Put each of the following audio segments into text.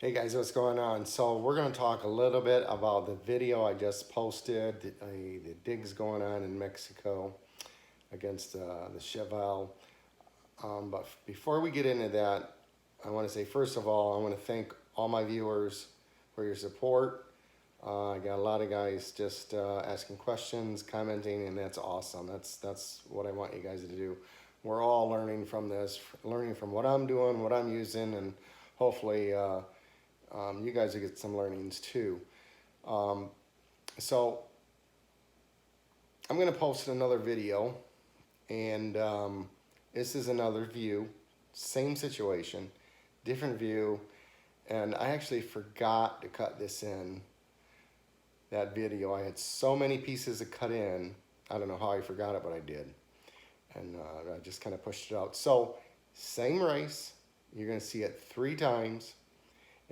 Hey guys, what's going on? So we're going to talk a little bit about the video I just posted, the digs going on in Mexico against the Cheval. But before we get into that, I want to say first of all, I want to thank all my viewers for your support. I got a lot of guys just asking questions, commenting, and that's awesome. That's what I want you guys to do. We're all learning from this, learning from what I'm doing, what I'm using, and hopefully you guys will get some learnings too. So I'm going to post another video, and this is another view, same situation, different view, and I actually forgot to cut this in, that video. I had so many pieces to cut in. I don't know how I forgot it, but I did. And I just kind of pushed it out. So same race, you're going to see it 3 times,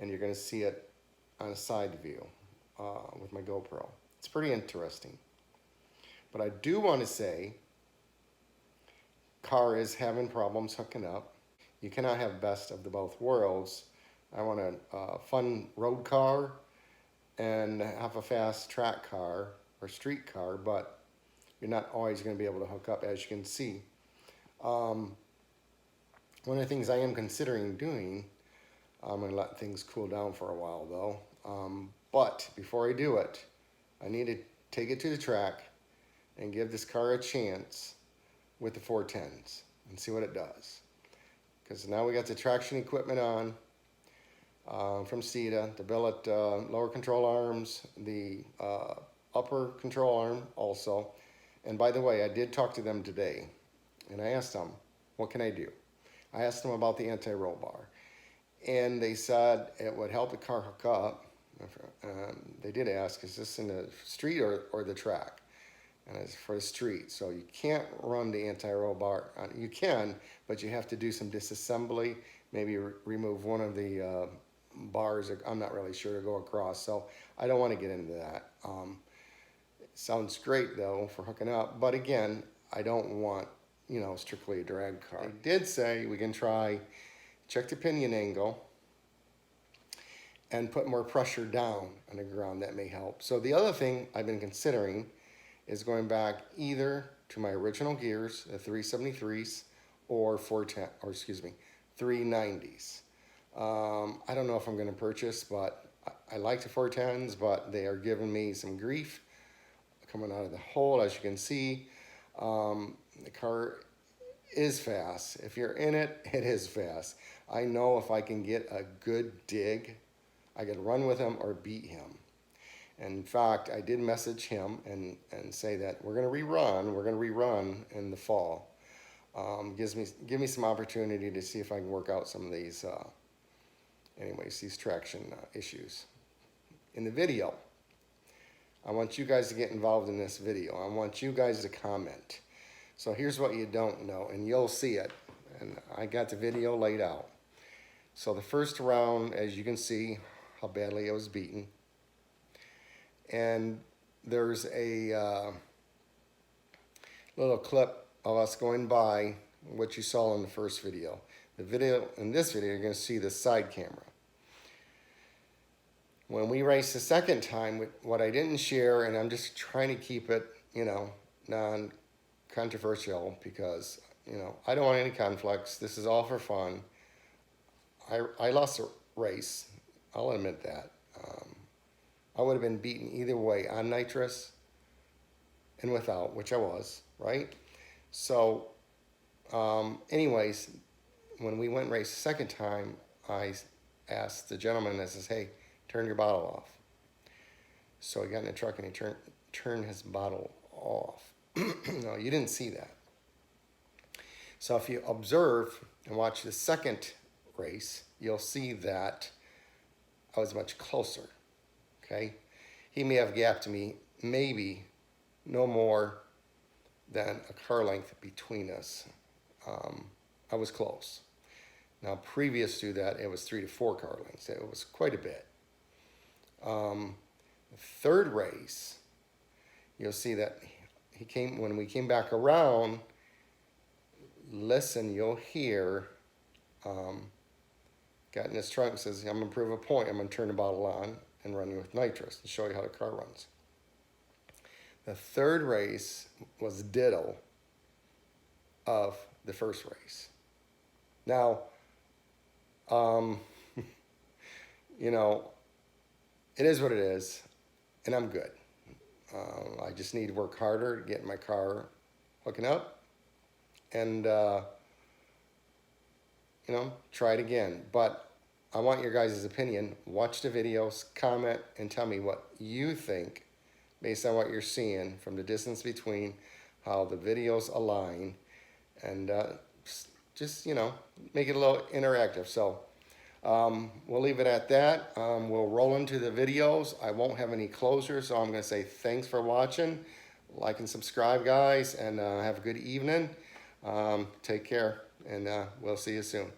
and you're going to see it on a side view with my GoPro. It's pretty interesting. But I do want to say, car is having problems hooking up. You cannot have best of the both worlds. I want a fun road car and have a fast track car or street car, but you're not always going to be able to hook up, as you can see. One of the things I am considering doing, I'm going to let things cool down for a while though. But before I do it, I need to take it to the track and give this car a chance with the 410s and see what it does. Because now we got the traction equipment on from CETA, the billet lower control arms, the upper control arm also. And by the way, I did talk to them today, and I asked them, what can I do? I asked them about the anti-roll bar. And they said it would help the car hook up. They did ask, is this in the street or the track? And it's for the street. So you can't run the anti-roll bar. You can, but you have to do some disassembly, maybe remove one of the bars. I'm not really sure to go across. So I don't want to get into that. It sounds great though for hooking up. But again, I don't want, strictly a drag car. They did say we can try, check the pinion angle, and put more pressure down on the ground. That may help. So the other thing I've been considering is going back either to my original gears, the 373s, or 390s. I don't know if I'm going to purchase, but I like the 410s, but they are giving me some grief coming out of the hole, as you can see. The car is fast. If you're in it, it is fast. I know if I can get a good dig, I could run with him or beat him. And in fact, I did message him and say that we're going to rerun in the fall. Give me some opportunity to see if I can work out some of these, these traction issues. In the video, I want you guys to get involved in this video. I want you guys to comment. So here's what you don't know, and you'll see it. And I got the video laid out. So the first round, as you can see, how badly I was beaten. And there's a little clip of us going by what you saw in the first video. In this video, you're going to see the side camera. When we race the second time, what I didn't share, and I'm just trying to keep it, non-controversial, because, I don't want any conflicts. This is all for fun. I lost a race. I'll admit that. I would have been beaten either way, on nitrous and without, which I was, right? So, anyways, when we went and raced the second time, I asked the gentleman, I says, hey, turn your bottle off. So he got in the truck and he turned his bottle off. No, you didn't see that. So if you observe and watch the second race, you'll see that I was much closer. Okay, he may have gapped me, maybe no more than a car length between us. I was close. Now, previous to that, it was 3 to 4 car lengths. It was quite a bit. The third race, you'll see that when we came back around. Listen, you'll hear got in his trunk and says, I'm gonna prove a point. I'm gonna turn the bottle on and run with nitrous and show you how the car runs. The third race was ditto of the first race. Now, you know, it is what it is, and I'm good. I just need to work harder to get my car hooking up and, you know, try it again. But I want your guys' opinion. Watch the videos, comment, and tell me what you think based on what you're seeing from the distance between, how the videos align, and just, you know, make it a little interactive. So we'll leave it at that. We'll roll into the videos. I won't have any closures, so I'm going to say thanks for watching. Like and subscribe, guys, and have a good evening. Take care, and we'll see you soon.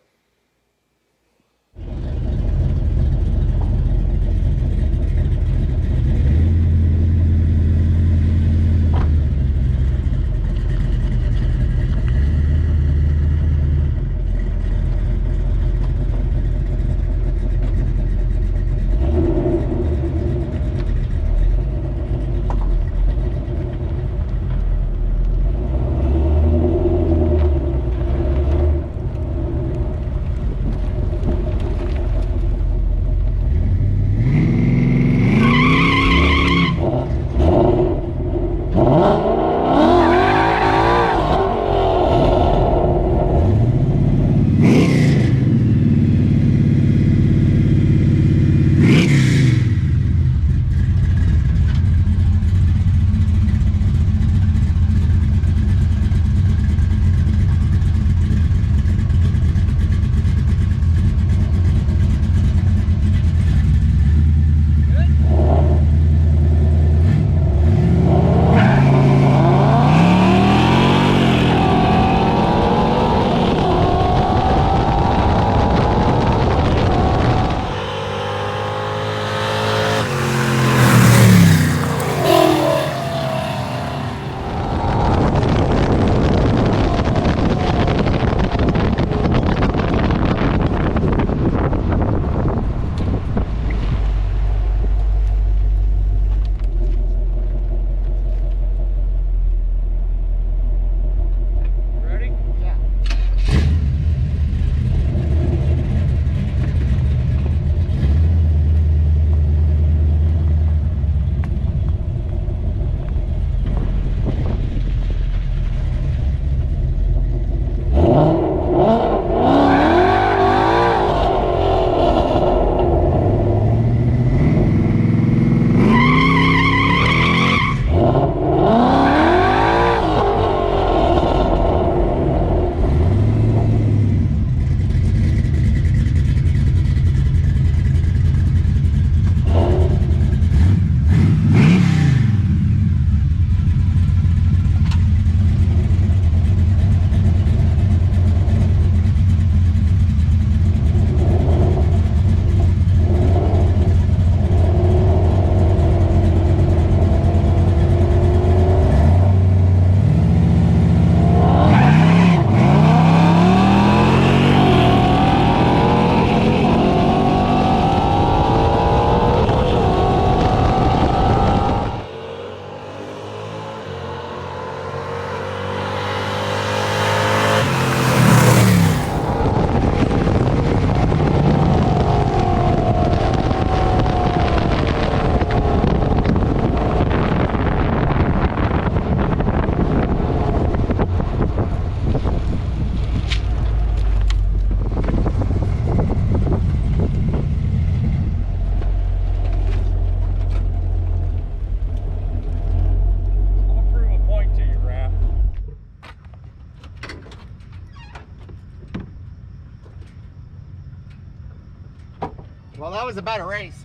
Well, that was about a race.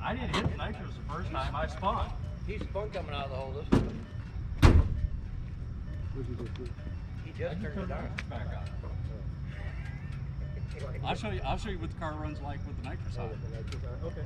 I didn't hit nitrous the first time I spun. He spun coming out of the hole this time. He just turned it on. Back on. I'll show you what the car runs like with the nitrous on. Okay.